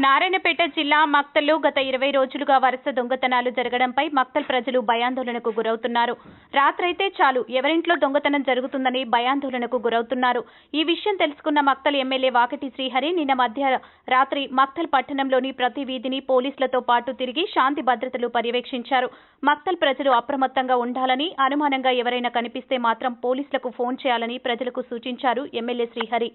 నారాయణపేట జిల్లా మక్తల్లో గత 20 రోజులుగా వరుస దొంగతనాలు జరగడంపై మక్తల్ ప్రజలు భయాందోళనకు గురవుతున్నారు. రాత్రైతే చాలు ఎవరింట్లో దొంగతనం జరుగుతుందని భయాందోళనకు గురవుతున్నారు. ఈ విషయం తెలుసుకున్న మక్తల్ ఎమ్మెల్యే వాకటి శ్రీహరి నిన్న మధ్యరాత్రి మక్తల్ పట్టణంలోని ప్రతి వీధిని పోలీసులతో పాటు తిరిగి శాంతి భద్రతలు పర్యవేక్షించారు. మక్తల్ ప్రజలు అప్రమత్తంగా ఉండాలని, అనుమానంగా ఎవరైనా కనిపిస్తే మాత్రం పోలీసులకు ఫోన్ చేయాలని ప్రజలకు సూచించారు ఎమ్మెల్యే శ్రీహరి.